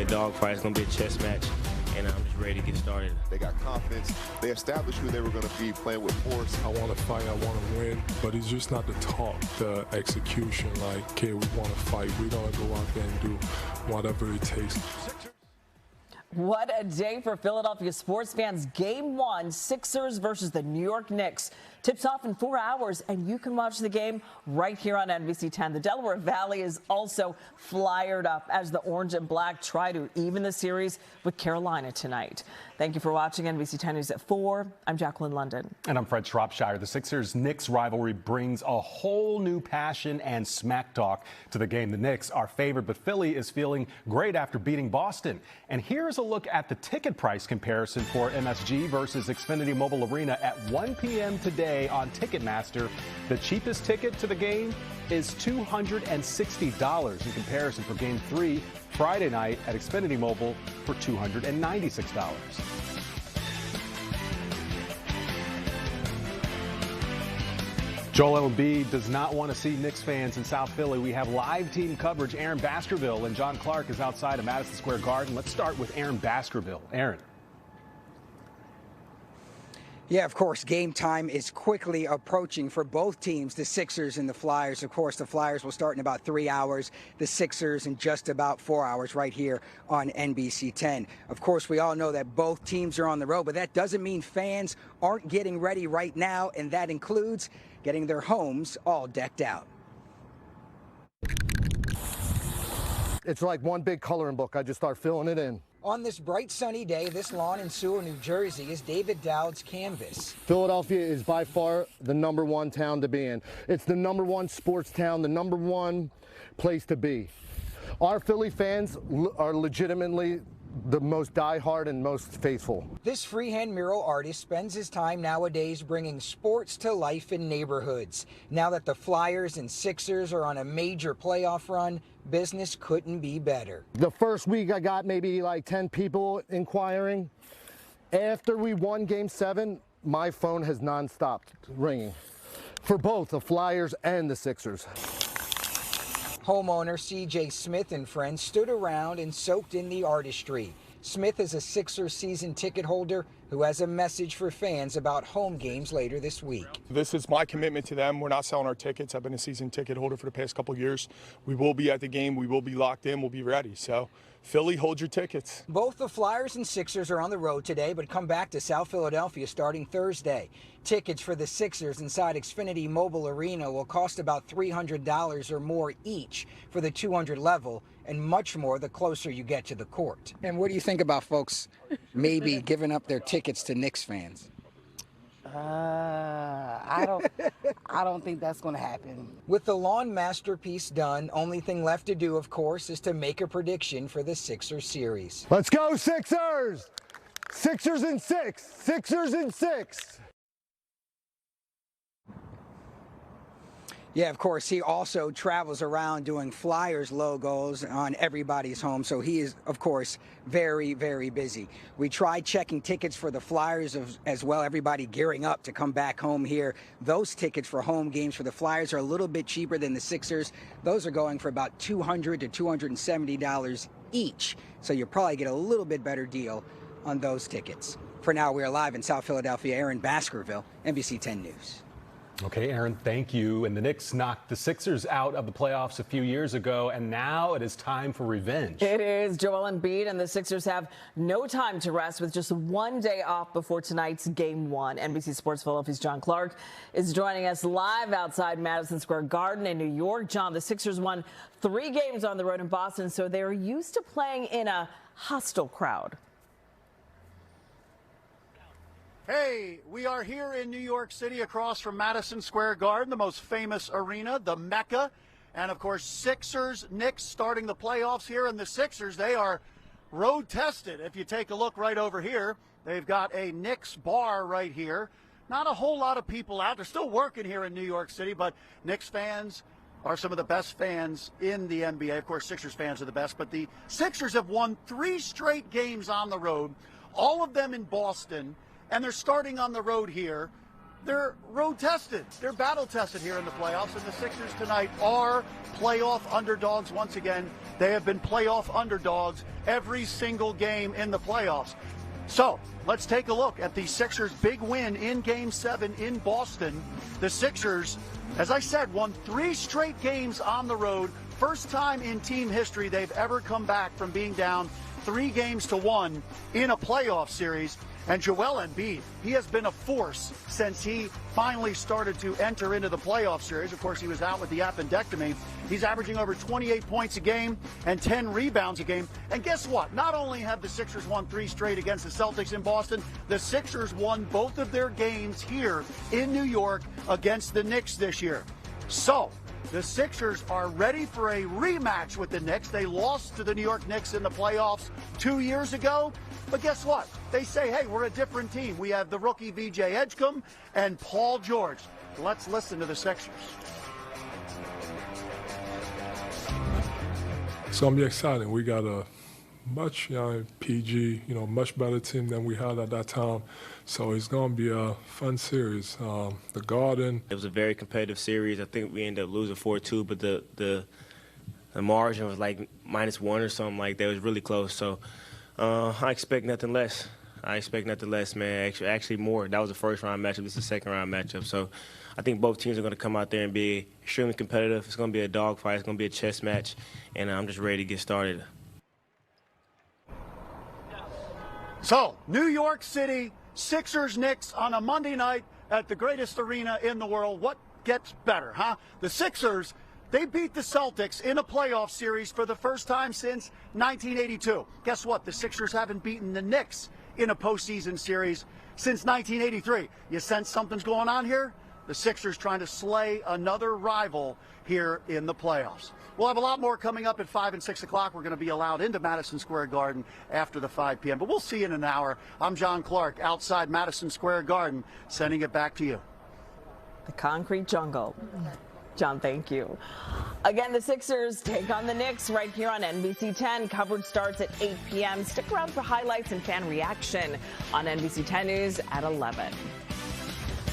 be a dogfight. It's going to be a chess match, and I'm just ready to get started. They got confidence. They established who they were going to be, playing with force. I want to fight, I want to win, but it's just not the talk, the execution. Like, okay, we want to fight. We're going to go out there and do whatever it takes. What a day for Philadelphia sports fans. Game 1, Sixers versus the New York Knicks. Tips off in 4 hours, and you can watch the game right here on NBC 10. The Delaware Valley is also flyered up as the Orange and Black try to even the series with Carolina tonight. Thank you for watching NBC 10 News at 4. I'm Jacqueline London. And I'm Fred Shropshire. The Sixers-Knicks rivalry brings a whole new passion and smack talk to the game. The Knicks are favored, but Philly is feeling great after beating Boston. And here's a look at the ticket price comparison for MSG versus Xfinity Mobile Arena at 1 p.m. today on Ticketmaster. The cheapest ticket to the game is $260 in comparison for Game 3 Friday night at Xfinity Mobile for $296. Joel Embiid does not want to see Knicks fans in South Philly. We have live team coverage. Aaron Baskerville and John Clark is outside of Madison Square Garden. Let's start with Aaron Baskerville. Aaron. Yeah, of course, game time is quickly approaching for both teams, the Sixers and the Flyers. Of course, the Flyers will start in about 3 hours, the Sixers in just about 4 hours right here on NBC 10. Of course, we all know that both teams are on the road, but that doesn't mean fans aren't getting ready right now, and that includes getting their homes all decked out. It's like one big coloring book. I just start filling it in. On this bright sunny day, this lawn in Sewell, New Jersey is David Dowd's canvas. Philadelphia is by far the #1 town to be in. It's the #1 sports town, the #1 place to be. Our Philly fans are legitimately the most diehard and most faithful. This freehand mural artist spends his time nowadays bringing sports to life in neighborhoods. Now that the Flyers and Sixers are on a major playoff run, business couldn't be better. The first week I got maybe like 10 people inquiring. After we won Game 7, my phone has non-stopped ringing for both the Flyers and the Sixers. Homeowner C.J. Smith and friends stood around and soaked in the artistry. Smith is a Sixers season ticket holder who has a message for fans about home games later this week. This is my commitment to them. We're not selling our tickets. I've been a season ticket holder for the past couple of years. We will be at the game. We will be locked in. We'll be ready. So, Philly, hold your tickets. Both the Flyers and Sixers are on the road today, but come back to South Philadelphia starting Thursday. Tickets for the Sixers inside Xfinity Mobile Arena will cost about $300 or more each for the 200 level, and much more the closer you get to the court. And what do you think about folks maybe giving up their tickets to Knicks fans? I don't think that's going to happen. With the lawn masterpiece done, only thing left to do, of course, is to make a prediction for the Sixers series. Let's go Sixers! Sixers in 6! Sixers in 6! Yeah, of course, he also travels around doing Flyers logos on everybody's home, so he is, of course, very, very busy. We tried checking tickets for the Flyers as well, everybody gearing up to come back home here. Those tickets for home games for the Flyers are a little bit cheaper than the Sixers. Those are going for about $200 to $270 each, so you'll probably get a little bit better deal on those tickets. For now, we are live in South Philadelphia. Aaron Baskerville, NBC 10 News. Okay, Aaron, thank you. And the Knicks knocked the Sixers out of the playoffs a few years ago, and now it is time for revenge. It is. Joel Embiid and the Sixers have no time to rest with just one day off before tonight's Game 1. NBC Sports Philadelphia's John Clark is joining us live outside Madison Square Garden in New York. John, the Sixers won 3 games on the road in Boston, so they're used to playing in a hostile crowd. Hey, we are here in New York City across from Madison Square Garden, the most famous arena, the Mecca. And, of course, Sixers, Knicks starting the playoffs here. And the Sixers, they are road tested. If you take a look right over here, they've got a Knicks bar right here. Not a whole lot of people out. They're still working here in New York City, but Knicks fans are some of the best fans in the NBA. Of course, Sixers fans are the best. But the Sixers have won 3 straight games on the road, all of them in Boston. And they're starting on the road here they're road tested. They're battle tested here in the playoffs, and the Sixers tonight are playoff underdogs once again. They have been playoff underdogs every single game in the playoffs. So let's take a look at the Sixers' big win in Game 7 in Boston. The Sixers, as I said, won 3 straight games on the road. First time in team history they've ever come back from being down 3-1 in a playoff series. And Joel Embiid, he has been a force since he finally started to enter into the playoff series. Of course, he was out with the appendectomy. He's averaging over 28 points a game and 10 rebounds a game. And guess what? Not only have the Sixers won 3 straight against the Celtics in Boston, the Sixers won both of their games here in New York against the Knicks this year. So the Sixers are ready for a rematch with the Knicks. They lost to the New York Knicks in the playoffs 2 years ago. But guess what? They say, hey, we're a different team. We have the rookie VJ Edgecombe and Paul George. Let's listen to the Sixers. It's going to be exciting. We got a much PG, much better team than we had at that time. So it's going to be a fun series. The Garden. It was a very competitive series. I think we ended up losing 4-2, but the margin was like -1 or something like that. It was really close. So I expect nothing less. Man. Actually more. That was a first-round matchup. This is a second-round matchup. So I think both teams are going to come out there and be extremely competitive. It's going to be a dogfight. It's going to be a chess match. And I'm just ready to get started. So, New York City, Sixers Knicks on a Monday night at the greatest arena in the world. What gets better, huh? The Sixers, they beat the Celtics in a playoff series for the first time since 1982. Guess what? The Sixers haven't beaten the Knicks in a postseason series since 1983. You sense something's going on here? The Sixers trying to slay another rival here in the playoffs. We'll have a lot more coming up at 5 and 6 o'clock. We're going to be allowed into Madison Square Garden after the 5 p.m. But we'll see you in an hour. I'm John Clark outside Madison Square Garden, sending it back to you. The concrete jungle. John, thank you. Again, the Sixers take on the Knicks right here on NBC 10. Coverage starts at 8 p.m. Stick around for highlights and fan reaction on NBC 10 News at 11.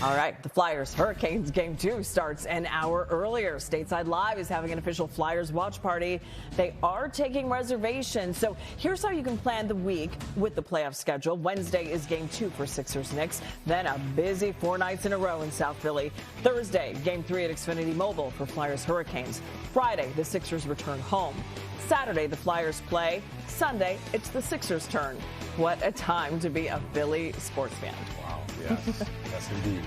All right, the Flyers-Hurricanes Game 2 starts an hour earlier. Stateside Live is having an official Flyers watch party. They are taking reservations. So here's how you can plan the week with the playoff schedule. Wednesday is Game 2 for Sixers-Knicks. Then a busy 4 nights in a row in South Philly. Thursday, Game 3 at Xfinity Mobile for Flyers-Hurricanes. Friday, the Sixers return home. Saturday, the Flyers play. Sunday, it's the Sixers' turn. What a time to be a Philly sports fan. Wow, yes, yes indeed.